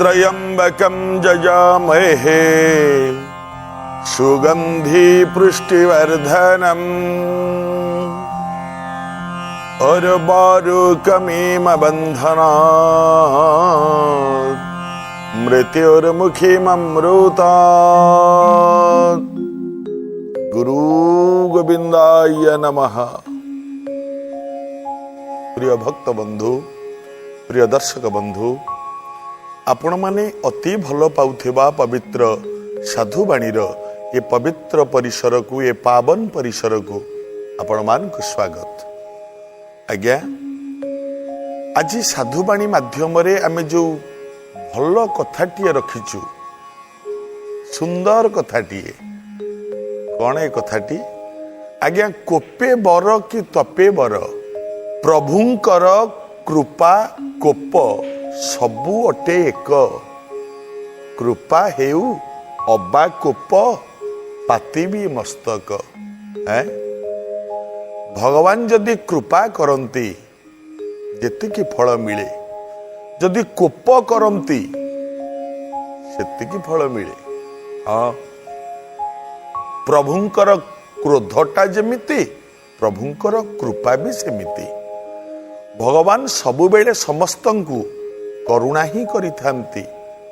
त्र्यंबकं जजामहे सुगंधि पुष्टिवर्धनम् उर्वारुकमिव बन्धनात् मृत्युर्मुखिममृतात्। गुरु गोविंदाय नमः। प्रिय भक्त बंधु, प्रिय दर्शक बंधु, आपण माने अति भल पाउथिबा पवित्र साधुवाणी ये पवित्र परिसर को, ये पावन परिसर को आपण मान को स्वागत। आज्ञा आज साधुवाणी माध्यम रे आमे जो भल कथाटी रखिचु, सुंदर कथाटी, कौन ए कथाटी? आज्ञा कोपे बर कि तपे बर, प्रभुंकर कृपा कोप सबु अटे एक। कृपा हेउ अबा कोप पाति भी मस्तक। भगवान जदि कृपा करती जेतिकी फल मिले, जदि कोप करती सेतिकी फल मिले। हाँ, प्रभुंकर क्रोधटा जमिति प्रभुंकर कृपा भी सेमिति। भगवान सबुबेले समस्तंकु करुणा ही करिथांती,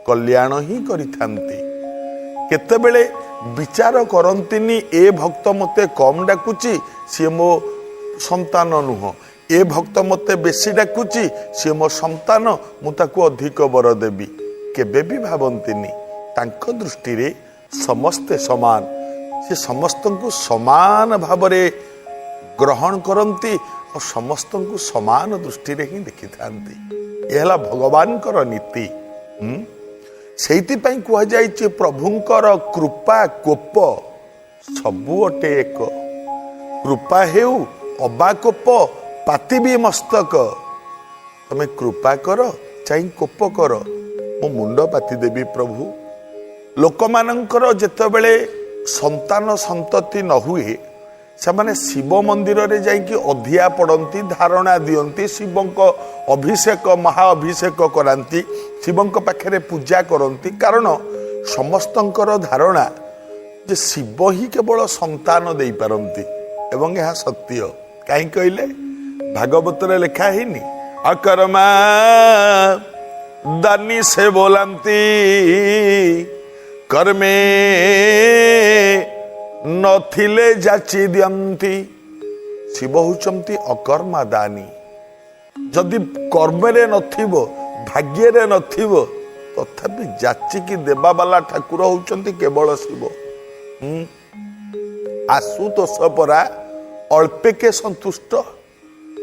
कल्याण ही करिथांती। केतेबेले विचार करंतिनी ए भक्त मते कम डाकुची सी मो संतान नुह, ए भक्त मते बेसी डाकुची सी मो संतान, मु ताकू अधिक बर देबी। केबे भी भाबंतिनी। तांक दृष्टि रे समस्ते समान, से समस्तंकु समान भावरे ग्रहण करंती और समस्तंकु समान दृष्टि रे ही देखि थांती। यह भगवान कर नीति। सेति पई कुआ जाइछि प्रभुंकर कृपा कोप सबु अटे एक। कृपा हेउ अबा कोप पाति भी मस्तक। तमे कृपा कर चाहे कोप कर, मो मुंड पाति देबी प्रभु। लोक मानकर जेतेबेले संतान संतति न हुए, सेमाने शिव मंदिर रे जाइकी अधिया पड़ती, धारणा दियंती, शिवंक अभिषेक महाअभिषेक करांती, शिवंक पाखरे पूजा करती। कारण समस्तंकर धारणा जे शिव ही केवल संतान दे पारंती। एवं यह सत्य। कहीं कहले भागवत रे लिखा हैनी, अकर्मा दानी से बोलंती, कर्मे नथिले जाची दियंती। शिव होचंती अकर्मा दानी। जदि कर्मरे नथिबो, भाग्यरे नथिबो, तथापि जाची की देवा वाला ठाकुर होचंती केवल शिव। आशुतोष परा अल्पे के संतुष्ट,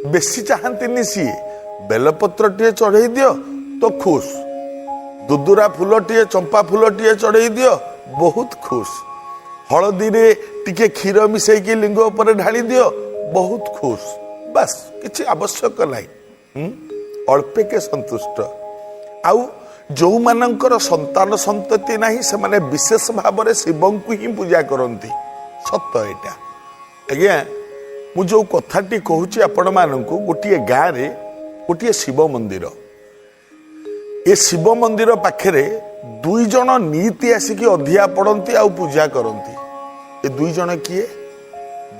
बेसी चाहती सी। बेलपत्र टे चढ़ई दियो तो खुश, दुदुरा फूल टे चंपा फूल टे चढ़ई दियो बहुत खुश, हलदी रे टिके क्षीर मिसेकी लिंग पर ढाली दियो बहुत खुश। बस किछि आवश्यक नहीं। अल्पे के संतुष्ट। आउ जो मानकर संतान संतति नहीं, से माने विशेष भाव में शिवं को ही पूजा करती। सत एटा। आज्ञा मु जो कथाटी कहूची आपण मानकु, गोटे गाँव रे गोटे शिव मंदिर। ए शिव मंदिर पाखरे दुई जन नीति आसिकी अधिया पड़ती आ पूजा करती। ए दुई जन किए?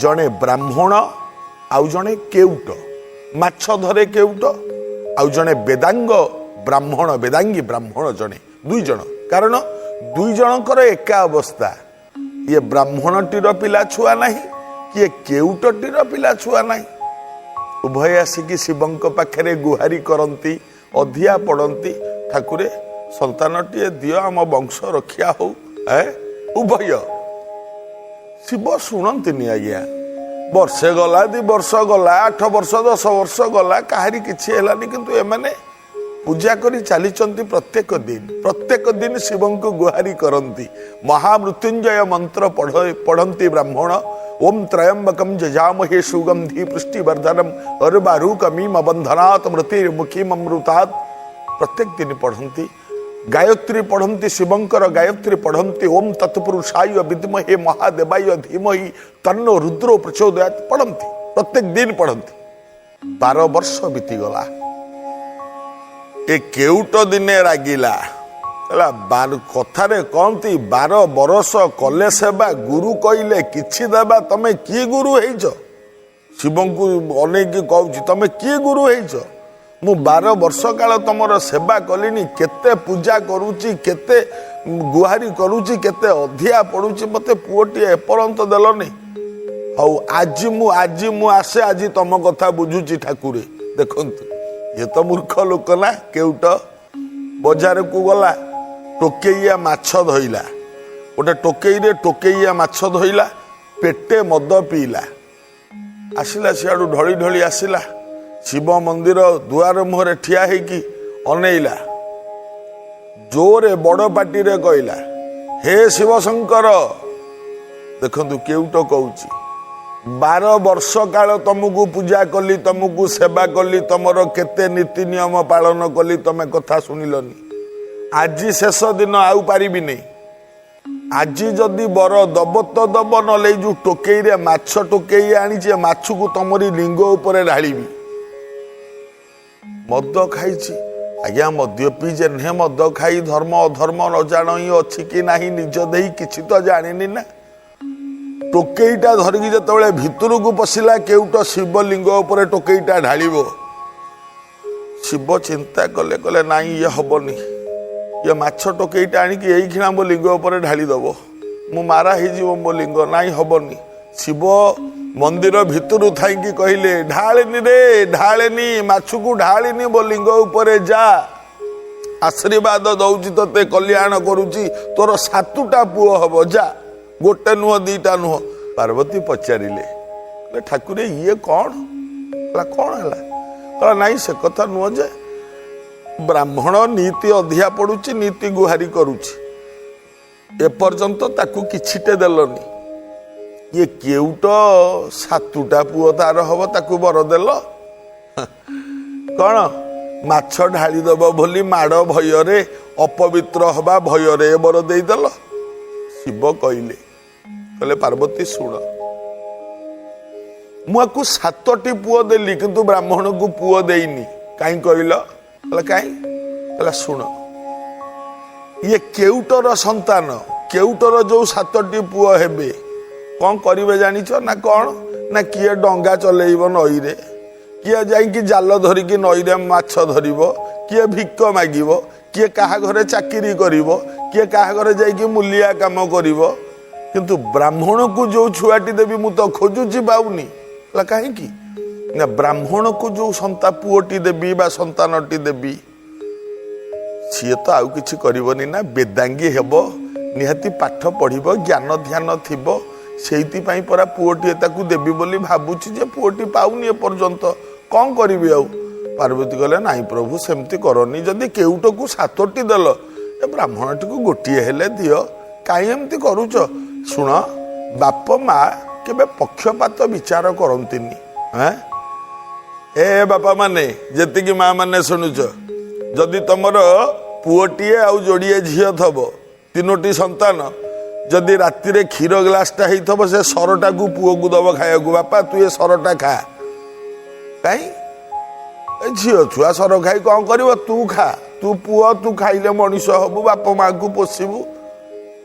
जने ब्राह्मण आउ जने केउट, माछ धरे केउट, आउ जने वेदांग ब्राह्मण, वेदांगी ब्राह्मण जने, दुई जन। कारण दुई जनकर एका अवस्था। ये ब्राह्मणटीर पिला छुआ नहीं, किए केउटटीर पिला छुआ नहीं। उभय आसिकी शिवंक पाखरे गुहारी करती, अधिया पड़ती, ठाकुरे संतानटीए दियो, आम वंश रक्षा हो। उभय शिव शुणती। आज्ञा वर्षे गला, 2 वर्ष गला, 8 वर्ष 10 वर्ष गला, कहारी किछि हेलानी, किंतु एमाने पूजा करी चलीचंती। प्रत्येक दिन शिवं को गुहारी करती। महामृत्युंजय मंत्र पढ़ती ब्राह्मण। ओम त्रयंबकम जजामहे सुगंधि पुष्टिवर्धनम उर्वारुकमिव बन्धनात् मृत्युर्मुखिममृतात्। प्रत्येक दिन पढ़ती। गायत्री पढ़ती, शिवंकर गायत्री पढ़ती। ओम तत्पुरुषाय विद्महे महादेवाय धीमहि तन्नो रुद्रो प्रचोदयात् पढ़ती। प्रत्येक दिन पढ़ती। 12 वर्ष बीतीगला। ए केउट दिने रागिला, ହେଲା କଥାରେ କହନ୍ତି 12 ବରଷ କଲେ ସେବା ଗୁରୁ କହିଲେ କିଛି ଦେବା। ତମେ କି ଗୁରୁ ହେଇଛ? ଶିବଙ୍କୁ ଅନେଇକି କହୁଛି ତମେ କି ଗୁରୁ ହେଇଛ? ମୁଁ 12 ବର୍ଷ କାଳ ତମର ସେବା କଲିଣି, କେତେ ପୂଜା କରୁଛି, କେତେ ଗୁହାରି କରୁଛି, କେତେ ଅଧିଆ ପଡୁଛି, ମତେ ପୁଅଟିଏ ଏପର୍ଯ୍ୟନ୍ତ ଦେଲନି। ହଉ ଆଜି ମୁଁ ଆସେ, ଆଜି ତମ କଥା ବୁଝୁଛି ଠାକୁରେ। ଦେଖନ୍ତୁ ଇଏ ତ ମୂର୍ଖ ଲୋକ ନା। କେଉଟ ବଜାରକୁ ଗଲା, ଟୋକେଇଆ ମାଛ ଧଇଲା, ଗୋଟେ ଟୋକେଇରେ ଟୋକେଇଆ ମାଛ ଧଇଲା, ପେଟେ ମଦ ପିଇଲା, ଆସିଲା ସିଆଡୁ ଢଳି ଢଳି ଆସିଲା, ଶିବ ମନ୍ଦିର ଦୁଆର ମୁହଁରେ ଠିଆ ହେଇକି ଅନେଇଲା, ଜୋରେ ବଡ ପାଟିରେ କହିଲା ହେ ଶିବ ଶଙ୍କର। ଦେଖନ୍ତୁ କେଉଟ କହୁଛି 12 ବର୍ଷ କାଳ ତମକୁ ପୂଜା କଲି, ତମକୁ ସେବା କଲି, ତମର କେତେ ନୀତି ନିୟମ ପାଳନ କଲି, ତମେ କଥା ଶୁଣିଲନି। ଆଜି ଶେଷ ଦିନ, ଆଉ ପାରିବିନି। ଆଜି ଯଦି ବର ଦବ ତ ଦବ, ନହେଲେ ଏଇ ଯୋଉ ଟୋକେଇରେ ମାଛ ଟୋକେଇ ଆଣିଛି, ମାଛକୁ ତମରି ଲିଙ୍ଗ ଉପରେ ଢାଳିବି। ମଦ ଖାଇଛି ଆଜ୍ଞା, ମଦ୍ୟପି ଯେ ନୁହେଁ, ମଦ ଖାଇ ଧର୍ମ ଅଧର୍ମ ନ ଜାଣ ହିଁ ଅଛି କି ନାହିଁ, ନିଜ ଦେଇ କିଛି ତ ଜାଣିନି ନା। ଟୋକେଇଟା ଧରିକି ଯେତେବେଳେ ଭିତରକୁ ପଶିଲା, କେଉଟ ଶିବଲିଙ୍ଗ ଉପରେ ଟୋକେଇଟା ଢାଳିବ। ଶିବ ଚିନ୍ତା କଲେ, କହିଲେ ନାଇଁ ଇଏ ହବନି, ଇଏ ମାଛ ଟୋକେଇଟା ଆଣିକି ଏଇ କ୍ଷୀଣା ମୋ ଲିଙ୍ଗ ଉପରେ ଢାଳି ଦବ, ମୁଁ ମାରା ହେଇଯିବ ମୋ ଲିଙ୍ଗ, ନାଇଁ ହବନି। ଶିବ ମନ୍ଦିର ଭିତରୁ ଥାଇକି କହିଲେ ଢାଳେନି ରେ, ଢାଳେନି, ମାଛକୁ ଢାଳିନି ମୋ ଲିଙ୍ଗ ଉପରେ, ଯା ଆଶୀର୍ବାଦ ଦଉଛି ତତେ, କଲ୍ୟାଣ କରୁଛି, ତୋର 7ଟା ପୁଅ ହବ, ଯା, ଗୋଟେ ନୁହଁ 2ଟା ନୁହଁ। ପାର୍ବତୀ ପଚାରିଲେ ଠାକୁରେ ଇଏ କଣ ହେଲା? କହିଲା ନାଇଁ ସେ କଥା ନୁହଁ ଯେ ବ୍ରାହ୍ମଣ ନୀତି ଅଧିଆ ପଡୁଛି, ନୀତି ଗୁହାରି କରୁଛି, ଏପର୍ଯ୍ୟନ୍ତ ତାକୁ କିଛିଟେ ଦେଲନି। ଇଏ କେଉଟ 7ଟା ପୁଅ ତାର ହବ, ତାକୁ ବର ଦେଲ କଣ? ମାଛ ଢାଳିଦବ ବୋଲି ମାଡ଼ ଭୟରେ, ଅପବିତ୍ର ହବା ଭୟରେ ବର ଦେଇଦେଲ। ଶିବ କହିଲେ ପାର୍ବତୀ ଶୁଣ, ମୁଁ ଆକୁ 7ଟି ପୁଅ ଦେଲି, କିନ୍ତୁ ବ୍ରାହ୍ମଣକୁ ପୁଅ ଦେଇନି। କାହିଁ କହିଲ? କାହିଁ? ଶୁଣ, ଇଏ କେଉଟର ସନ୍ତାନ, କେଉଟର ଯୋଉ 7ଟି ପୁଅ ହେବେ, କଣ କରିବେ ଜାଣିଛ ନା? କଣ ନା, କିଏ ଡଙ୍ଗା ଚଲେଇବ ନଈରେ, କିଏ ଯାଇକି ଜାଲ ଧରିକି ନଈରେ ମାଛ ଧରିବ, କିଏ ଭିକ ମାଗିବ, କିଏ କାହା ଘରେ ଚାକିରି କରିବ, କିଏ କାହା ଘରେ ଯାଇକି ମୂଲିଆ କାମ କରିବ। କିନ୍ତୁ ବ୍ରାହ୍ମଣକୁ ଯୋଉ ଛୁଆଟି ଦେବି ମୁଁ ତ ଖୋଜୁଛି ପାଉନି। କାହିଁକି ନା, ବ୍ରାହ୍ମଣକୁ ଯୋଉ ପୁଅଟି ଦେବି ବା ସନ୍ତାନଟି ଦେବି, ସିଏ ତ ଆଉ କିଛି କରିବନି ନା, ବେଦାଙ୍ଗୀ ହେବ, ନିହାତି ପାଠ ପଢିବ, ଜ୍ଞାନ ଧ୍ୟାନ ଥିବ। ସେଇଥିପାଇଁ ପରା ପୁଅଟିଏ ତାକୁ ଦେବି ବୋଲି ଭାବୁଛି, ଯେ ପୁଅଟି ପାଉନି ଏପର୍ଯ୍ୟନ୍ତ, କଣ କରିବି ଆଉ? ପାର୍ବତୀ କହିଲେ ନାଇଁ ପ୍ରଭୁ, ସେମିତି କରନି। ଯଦି କେଉଟକୁ 7ଟି ଦେଲ, ଏ ବ୍ରାହ୍ମଣଟିକୁ ଗୋଟିଏ ହେଲେ ଦିଅ, କାହିଁ ଏମିତି କରୁଛ? ଶୁଣ, ବାପ ମା କେବେ ପକ୍ଷପାତ ବିଚାର କରନ୍ତିନି। ଏ ବାପା ମାନେ, ଯେତିକି ମା ମାନେ ଶୁଣୁଛ, ଯଦି ତମର ପୁଅଟିଏ ଆଉ ଯୋଡ଼ିଏ ଝିଅ ଥବ, 3ଟି ସନ୍ତାନ, ଯଦି ରାତିରେ କ୍ଷୀର ଗ୍ଲାସଟା ହେଇଥିବ, ସେ ସରଟାକୁ ପୁଅକୁ ଦବ ଖାଇବାକୁ, ବାପା ତୁ ଏ ସରଟା ଖା। କାହିଁ? ଏ ଝିଅ ଛୁଆ ସର ଖାଇ କଣ କରିବ? ତୁ ଖା, ତୁ ପୁଅ, ତୁ ଖାଇଲେ ମଣିଷ ହବୁ, ବାପ ମାକୁ ପୋଷିବୁ।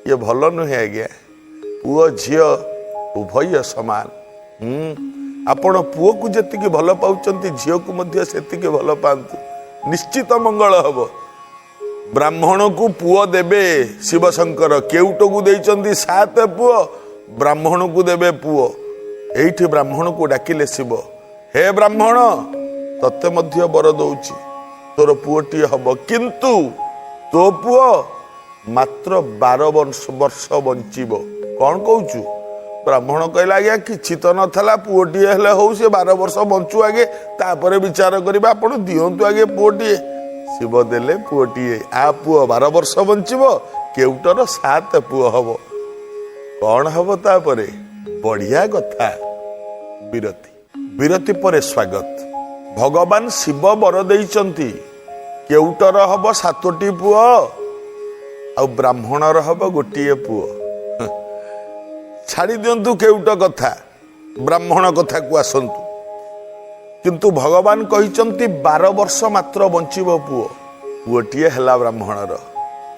ଇଏ ଭଲ ନୁହେଁ ଆଜ୍ଞା। ପୁଅ ଝିଅ ଉଭୟ ସମାନ। ଆପଣ ପୁଅକୁ ଯେତିକି ଭଲ ପାଉଛନ୍ତି, ଝିଅକୁ ମଧ୍ୟ ସେତିକି ଭଲ ପାଆନ୍ତୁ, ନିଶ୍ଚିତ ମଙ୍ଗଳ ହବ। ବ୍ରାହ୍ମଣକୁ ପୁଅ ଦେବେ ଶିବ ଶଙ୍କର, କେଉଟକୁ ଦେଇଛନ୍ତି 7 ପୁଅ, ବ୍ରାହ୍ମଣକୁ ଦେବେ ପୁଅ। ଏଇଠି ବ୍ରାହ୍ମଣକୁ ଡାକିଲେ ଶିବ, ହେ ବ୍ରାହ୍ମଣ, ତତେ ମଧ୍ୟ ବର ଦଉଛି, ତୋର ପୁଅଟିଏ ହବ, କିନ୍ତୁ ତୋ ପୁଅ ମାତ୍ର 12 ବର୍ଷ ବଞ୍ଚିବ। କଣ କହୁଛୁ? ବ୍ରାହ୍ମଣ କହିଲା ଆଜ୍ଞା କିଛି ତ ନଥିଲା, ପୁଅଟିଏ ହେଲେ ହଉ, ସେ 12 ବର୍ଷ ବଞ୍ଚୁ ଆଗେ, ତାପରେ ବିଚାର କରିବା, ଆପଣ ଦିଅନ୍ତୁ ଆଗେ ପୁଅଟିଏ। ଶିବ ଦେଲେ ପୁଅଟିଏ। ଆ ପୁଅ 12 ବର୍ଷ ବଞ୍ଚିବ, କେଉଟର 7 ପୁଅ ହବ। କଣ ହବ ତାପରେ? ବଢିଆ କଥା। ବିରତି ପରେ ସ୍ୱାଗତ। ଭଗବାନ ଶିବ ବର ଦେଇଛନ୍ତି, କେଉଟର ହବ 7ଟି ପୁଅ, ଆଉ ବ୍ରାହ୍ମଣର ହବ ଗୋଟିଏ ପୁଅ। ଛାଡ଼ି ଦିଅନ୍ତୁ କେଉଟ କଥା, ବ୍ରାହ୍ମଣ କଥାକୁ ଆସନ୍ତୁ। କିନ୍ତୁ ଭଗବାନ କହିଛନ୍ତି 12 ବର୍ଷ ମାତ୍ର ବଞ୍ଚିବ ପୁଅ, ପୁଅଟିଏ ହେଲା ବ୍ରାହ୍ମଣର।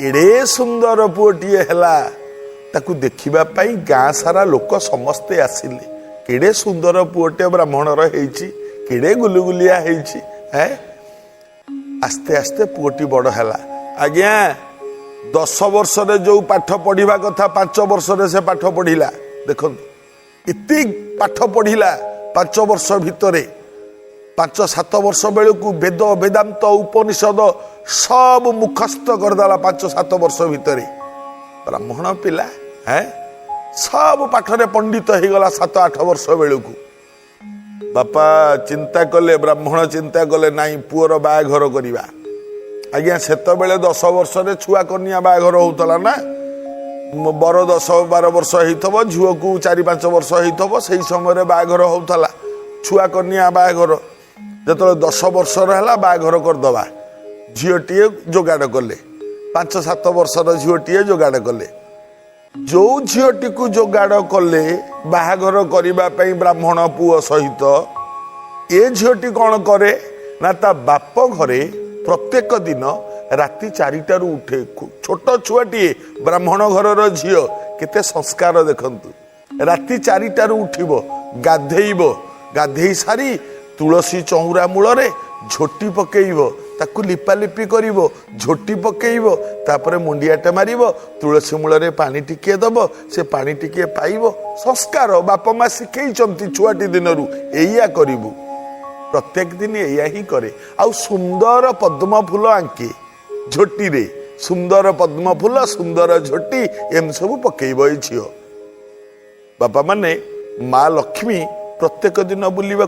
एड़े सुंदर पुओटीए हैला ताकू देखिबा पाई गाँ सारा लोक समस्ते आसिले केड़े सुंदर पुओटे ब्राह्मणर हेइची केड़े गुलुगुलिया हेइची है। आस्ते आस्ते पुओटी बड़ हैला आज्ञा 10 वर्ष रे जो पाठ पढ़िबा कथा 5 वर्ष रे से पाठ पढ़िला देखो इति पाठ पढ़िला 5 वर्ष भितरे 5-7 वर्ष बेलू वेद वेदांत उपनिषद सब मुखस्त करदेला 5-7 वर्ष भितरे ब्राह्मण पिला है सब पाठरे पंडित हो गला 7-8 वर्ष बेलू बापा चिंता कले ब्राह्मण चिंता कले नाई पुअर बाघर करवा आज्ञा सेत बेले 10 वर्ष रे छुआ कन्या बाघर होतला ना बर 10-12 वर्ष होइथबो झुओ को 4-5 वर्ष होइथबो सेही समय बाघर होतला छुआ कन्या बाघर जतले 10 वर्ष रहला बाघर करदबा झीओटीए जोगाड़ कले 5-7 वर्षर झीओटीए जोगाड़ कले जो झीओटी को जोगाड़ कले बाहागर करबा पई ब्राह्मण पुओ सहित ए झीओटी कौन करे ना ता बाप घरे प्रत्येक दिन राति 4टारू उठे छोट छुआटीए ब्राह्मण घरर झीओ केते संस्कार देखंतु राति 4टारू उठिबो गाधेई सारी तुलसी चौरा मूल झोटी पकेइबो ताकू लिपालिपि करिबो झोटी पकेइबो तापरे मुंडियाटे मारिबो तुलसी मूल पानी टिके दबो से पानी टिके पाइबो संस्कार बाप माँ शिखैचंती छुआटी दिनरू एया करिबु प्रत्येक दिन एया ही करे आउ सुंदर पद्म फूल आंके झोटी रे सुंदर पद्म फूल सुंदर झोटी एम सब पकेइबो ए झियो बापा माने माँ लक्ष्मी प्रत्येक दिन बुलिबा